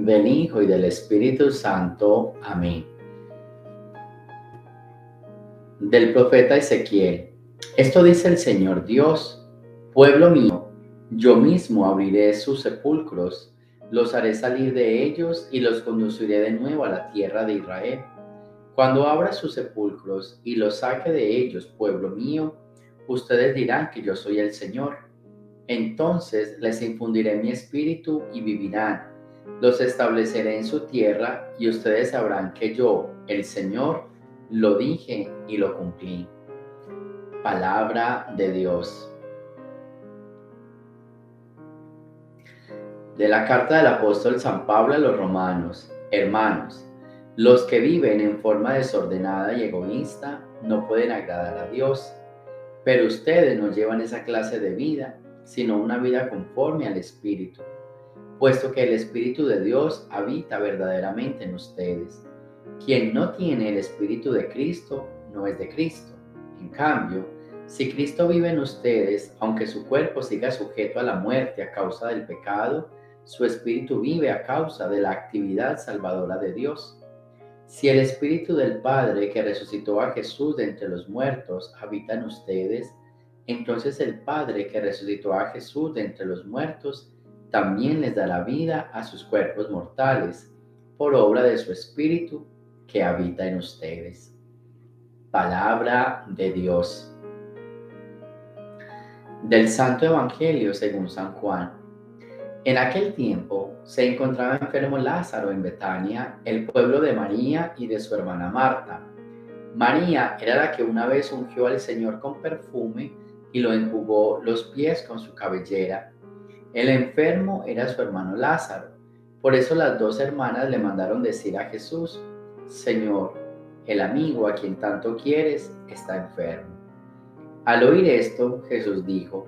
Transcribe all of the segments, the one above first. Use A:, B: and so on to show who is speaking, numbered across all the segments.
A: del Hijo y del Espíritu Santo. Amén. Del profeta Ezequiel. Esto dice el Señor Dios: pueblo mío, yo mismo abriré sus sepulcros, los haré salir de ellos y los conduciré de nuevo a la tierra de Israel. Cuando abra sus sepulcros y los saque de ellos, pueblo mío, ustedes dirán que yo soy el Señor. Entonces les infundiré mi espíritu y vivirán. Los estableceré en su tierra y ustedes sabrán que yo, el Señor, lo dije y lo cumplí. Palabra de Dios. De la carta del apóstol San Pablo a los romanos. Hermanos, los que viven en forma desordenada y egoísta no pueden agradar a Dios, pero ustedes no llevan esa clase de vida, sino una vida conforme al Espíritu, puesto que el Espíritu de Dios habita verdaderamente en ustedes. Quien no tiene el Espíritu de Cristo no es de Cristo. En cambio, si Cristo vive en ustedes, aunque su cuerpo siga sujeto a la muerte a causa del pecado, su Espíritu vive a causa de la actividad salvadora de Dios. Si el Espíritu del Padre que resucitó a Jesús de entre los muertos habita en ustedes, entonces el Padre que resucitó a Jesús de entre los muertos también les dará vida a sus cuerpos mortales, por obra de su Espíritu que habita en ustedes. Palabra de Dios. Del Santo Evangelio según San Juan. En aquel tiempo se encontraba enfermo Lázaro en Betania, el pueblo de María y de su hermana Marta. María era la que una vez ungió al Señor con perfume y lo enjugó los pies con su cabellera. El enfermo era su hermano Lázaro. Por eso las dos hermanas le mandaron decir a Jesús: Señor, el amigo a quien tanto quieres está enfermo. Al oír esto, Jesús dijo: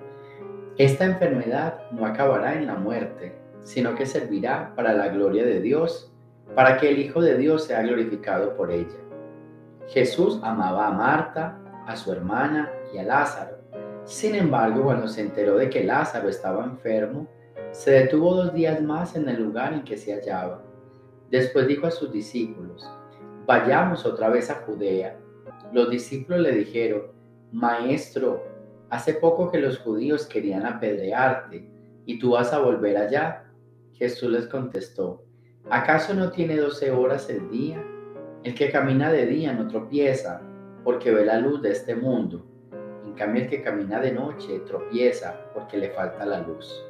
A: esta enfermedad no acabará en la muerte, sino que servirá para la gloria de Dios, para que el Hijo de Dios sea glorificado por ella. Jesús amaba a Marta, a su hermana y a Lázaro. Sin embargo, cuando se enteró de que Lázaro estaba enfermo, se detuvo 2 días más en el lugar en que se hallaba. Después dijo a sus discípulos: vayamos otra vez a Judea. Los discípulos le dijeron: Maestro, hace poco que los judíos querían apedrearte, ¿y tú vas a volver allá? Jesús les contestó: ¿acaso no tiene 12 horas el día? El que camina de día no tropieza, porque ve la luz de este mundo. En cambio, el que camina de noche tropieza, porque le falta la luz.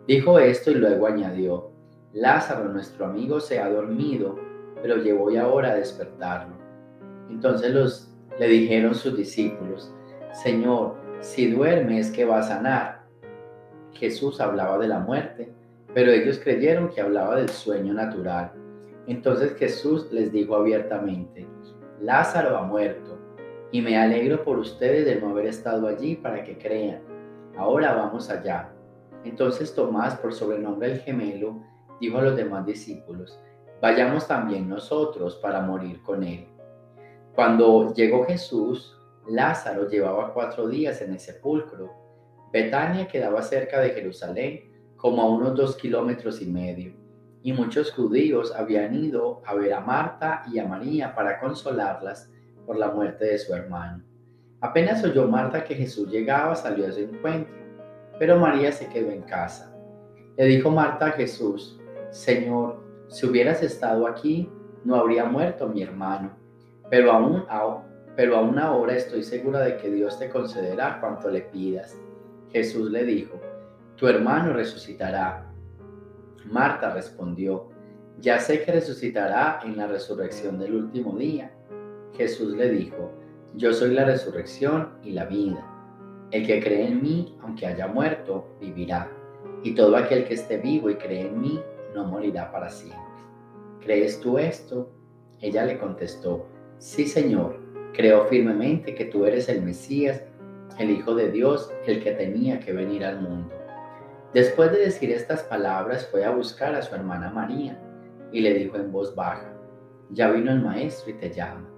A: Dijo esto y luego añadió: Lázaro, nuestro amigo, se ha dormido, pero yo voy ahora a despertarlo. Entonces le dijeron sus discípulos: Señor, si duerme es que va a sanar. Jesús hablaba de la muerte, pero ellos creyeron que hablaba del sueño natural. Entonces Jesús les dijo abiertamente: Lázaro ha muerto, y me alegro por ustedes de no haber estado allí para que crean. Ahora vamos allá. Entonces Tomás, por sobrenombre el gemelo, dijo a los demás discípulos: vayamos también nosotros para morir con él. Cuando llegó Jesús, Lázaro llevaba 4 días en el sepulcro. Betania quedaba cerca de Jerusalén, como a unos 2,5 kilómetros, y muchos judíos habían ido a ver a Marta y a María para consolarlas por la muerte de su hermano. Apenas oyó Marta que Jesús llegaba, salió a su encuentro, pero María se quedó en casa. Le dijo Marta a Jesús: Señor, si hubieras estado aquí, no habría muerto mi hermano. Pero aún ahora estoy segura de que Dios te concederá cuanto le pidas. Jesús le dijo: tu hermano resucitará. Marta respondió: ya sé que resucitará en la resurrección del último día. Jesús le dijo: yo soy la resurrección y la vida. El que cree en mí, aunque haya muerto, vivirá. Y todo aquel que esté vivo y cree en mí, no morirá para siempre. ¿Crees tú esto? Ella le contestó: sí, Señor, creo firmemente que tú eres el Mesías, el Hijo de Dios, el que tenía que venir al mundo. Después de decir estas palabras, fue a buscar a su hermana María y le dijo en voz baja: ya vino el Maestro y te llama.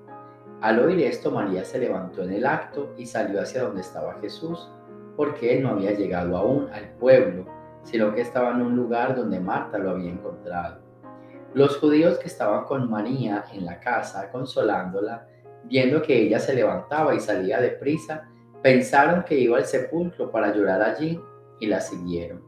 A: Al oír esto, María se levantó en el acto y salió hacia donde estaba Jesús, porque él no había llegado aún al pueblo, sino que estaba en un lugar donde Marta lo había encontrado. Los judíos que estaban con María en la casa, consolándola, viendo que ella se levantaba y salía deprisa, pensaron que iba al sepulcro para llorar allí y la siguieron.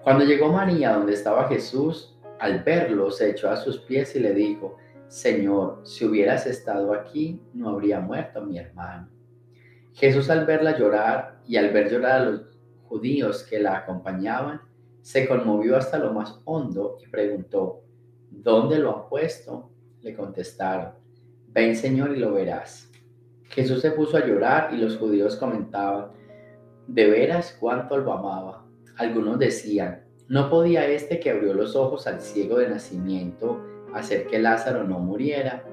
A: Cuando llegó María donde estaba Jesús, al verlo se echó a sus pies y le dijo: Señor, si hubieras estado aquí, no habría muerto mi hermano. Jesús, al verla llorar y al ver llorar a los judíos que la acompañaban, se conmovió hasta lo más hondo y preguntó: ¿Dónde lo han puesto? Le contestaron: Ven, Señor, y lo verás. Jesús se puso a llorar y los judíos comentaban: ¿De veras cuánto lo amaba? Algunos decían: ¿No podía este que abrió los ojos al ciego de nacimiento hacer que Lázaro no muriera?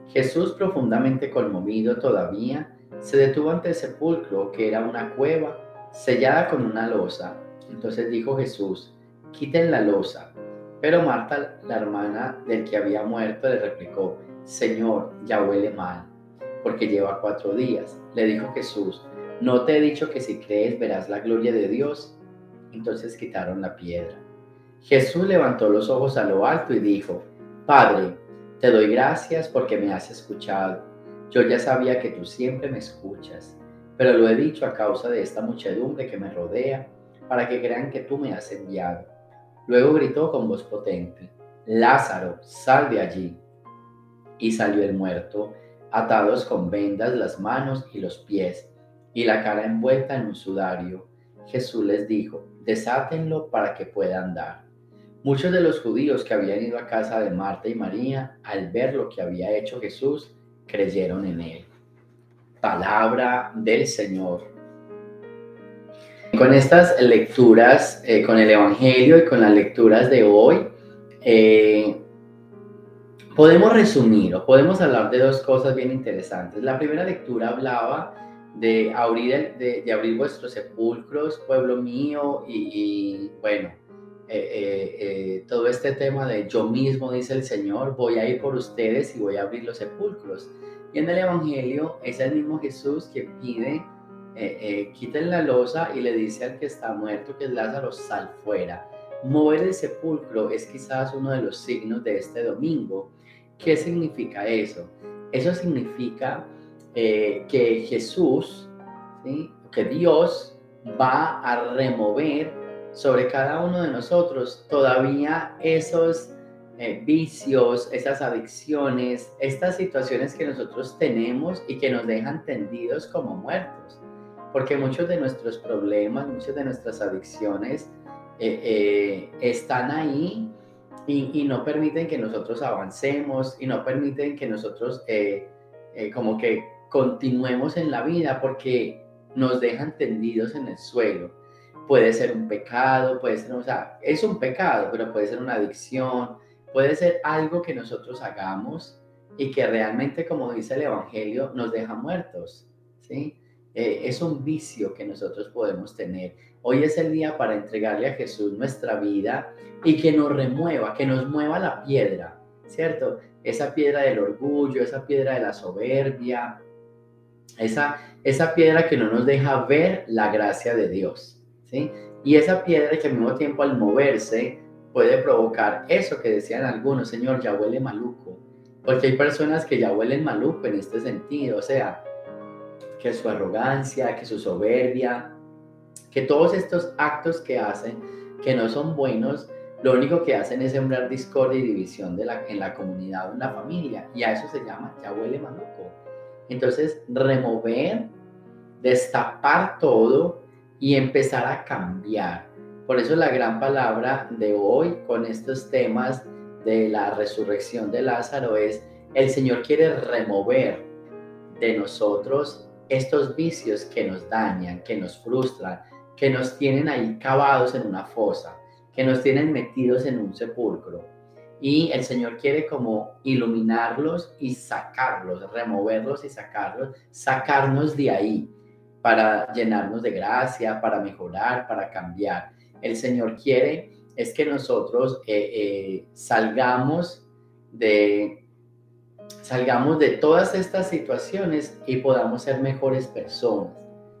A: Jesús, profundamente conmovido todavía, se detuvo ante el sepulcro, que era una cueva sellada con una losa. Entonces dijo Jesús: Quiten la losa. Pero Marta, la hermana del que había muerto, le replicó: Señor, ya huele mal, porque lleva 4 días. Le dijo Jesús: ¿No te he dicho que si crees verás la gloria de Dios? Entonces quitaron la piedra. Jesús levantó los ojos a lo alto y dijo: Padre, te doy gracias porque me has escuchado. Yo ya sabía que tú siempre me escuchas, pero lo he dicho a causa de esta muchedumbre que me rodea, para que crean que tú me has enviado. Luego gritó con voz potente: Lázaro, sal de allí. Y salió el muerto, atados con vendas las manos y los pies, y la cara envuelta en un sudario. Jesús les dijo: Desátenlo para que pueda andar. Muchos de los judíos que habían ido a casa de Marta y María, al ver lo que había hecho Jesús, creyeron en él. Palabra del Señor. Con estas lecturas, con el Evangelio y con las lecturas de hoy, podemos resumir o podemos hablar de dos cosas bien interesantes. La primera lectura hablaba de abrir vuestros sepulcros, pueblo mío, y bueno, todo este tema de yo mismo, dice el Señor, voy a ir por ustedes y voy a abrir los sepulcros. Y en el Evangelio es el mismo Jesús que pide, quiten la losa y le dice al que está muerto, que es Lázaro: sal fuera. Mover el sepulcro es quizás uno de los signos de este domingo. ¿Qué significa eso? Eso significa que Jesús, ¿sí?, que Dios va a remover sobre cada uno de nosotros todavía esos vicios, esas adicciones, estas situaciones que nosotros tenemos y que nos dejan tendidos como muertos. Porque muchos de nuestros problemas, muchas de nuestras adicciones están ahí y no permiten que nosotros avancemos y no permiten que nosotros como que continuemos en la vida, porque nos dejan tendidos en el suelo. Puede ser un pecado, puede ser, o sea, es un pecado, pero puede ser una adicción, puede ser algo que nosotros hagamos y que realmente, como dice el Evangelio, nos deja muertos, ¿sí? Es un vicio que nosotros podemos tener. Hoy es el día para entregarle a Jesús nuestra vida y que nos remueva, que nos mueva la piedra, ¿cierto? Esa piedra del orgullo, esa piedra de la soberbia, esa piedra que no nos deja ver la gracia de Dios, ¿sí? Y esa piedra que al mismo tiempo, al moverse, puede provocar eso que decían algunos: Señor, ya huele maluco. Porque hay personas que ya huelen maluco en este sentido, o sea, que su arrogancia, que su soberbia, que todos estos actos que hacen, que no son buenos, lo único que hacen es sembrar discordia y división en la comunidad o en la familia. Y a eso se llama: ya huele maluco. Entonces, remover, destapar todo y empezar a cambiar. Por eso la gran palabra de hoy con estos temas de la resurrección de Lázaro es: el Señor quiere remover de nosotros estos vicios que nos dañan, que nos frustran, que nos tienen ahí cavados en una fosa, que nos tienen metidos en un sepulcro. Y el Señor quiere como iluminarlos y sacarlos, removerlos y sacarlos, sacarnos de ahí para llenarnos de gracia, para mejorar, para cambiar. El Señor quiere es que nosotros salgamos de todas estas situaciones y podamos ser mejores personas.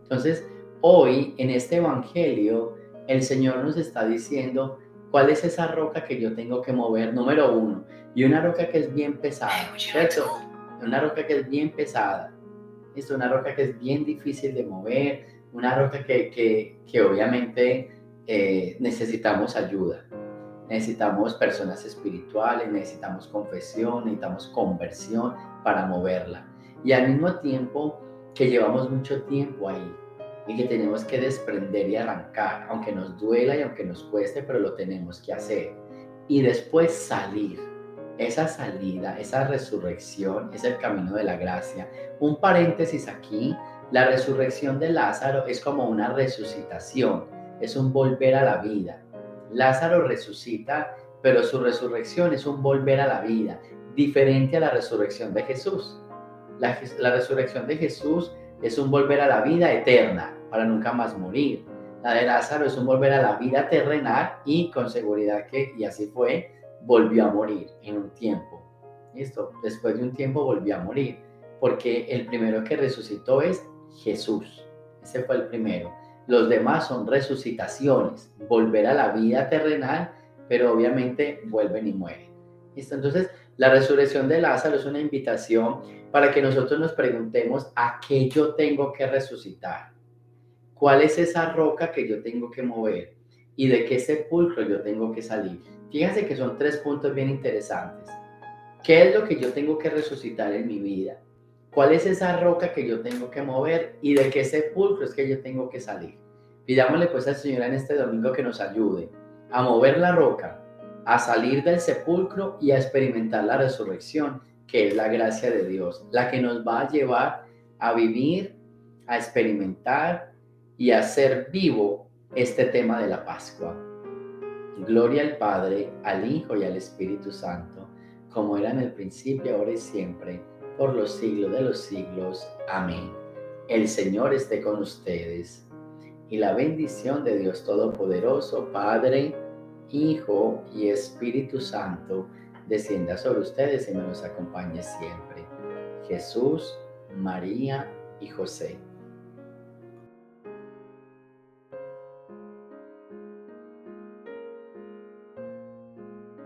A: Entonces, hoy en este Evangelio, el Señor nos está diciendo cuál es esa roca que yo tengo que mover, número uno, y una roca que es bien pesada, ¿cierto? Una roca que es bien pesada, es una roca que es bien difícil de mover, una roca que obviamente necesitamos ayuda. Necesitamos personas espirituales, necesitamos confesión, necesitamos conversión para moverla. Y al mismo tiempo que llevamos mucho tiempo ahí y que tenemos que desprender y arrancar, aunque nos duela y aunque nos cueste, pero lo tenemos que hacer. Y después salir. Esa salida, esa resurrección es el camino de la gracia. Un paréntesis aquí, la resurrección de Lázaro es como una resucitación, es un volver a la vida. Lázaro resucita, pero su resurrección es un volver a la vida, diferente a la resurrección de Jesús. La resurrección de Jesús es un volver a la vida eterna, para nunca más morir. La de Lázaro es un volver a la vida terrenal y con seguridad que, y así fue, volvió a morir en un tiempo. ¿Listo? Después de un tiempo volvió a morir, porque el primero que resucitó es Jesús. Ese fue el primero. Los demás son resucitaciones, volver a la vida terrenal, pero obviamente vuelven y mueren. ¿Listo? Entonces, la resurrección de Lázaro es una invitación para que nosotros nos preguntemos a qué yo tengo que resucitar. ¿Cuál es esa roca que yo tengo que mover? ¿Y de qué sepulcro yo tengo que salir? Fíjense que son 3 puntos bien interesantes. ¿Qué es lo que yo tengo que resucitar en mi vida? ¿Cuál es esa roca que yo tengo que mover? ¿Y de qué sepulcro es que yo tengo que salir? Pidámosle pues al Señor en este domingo que nos ayude a mover la roca, a salir del sepulcro y a experimentar la resurrección, que es la gracia de Dios, la que nos va a llevar a vivir, a experimentar y a hacer vivo este tema de la Pascua. Gloria al Padre, al Hijo y al Espíritu Santo, como era en el principio, ahora y siempre, por los siglos de los siglos. Amén. El Señor esté con ustedes, y la bendición de Dios Todopoderoso, Padre, Hijo y Espíritu Santo, descienda sobre ustedes y me los acompañe siempre. Jesús, María y José.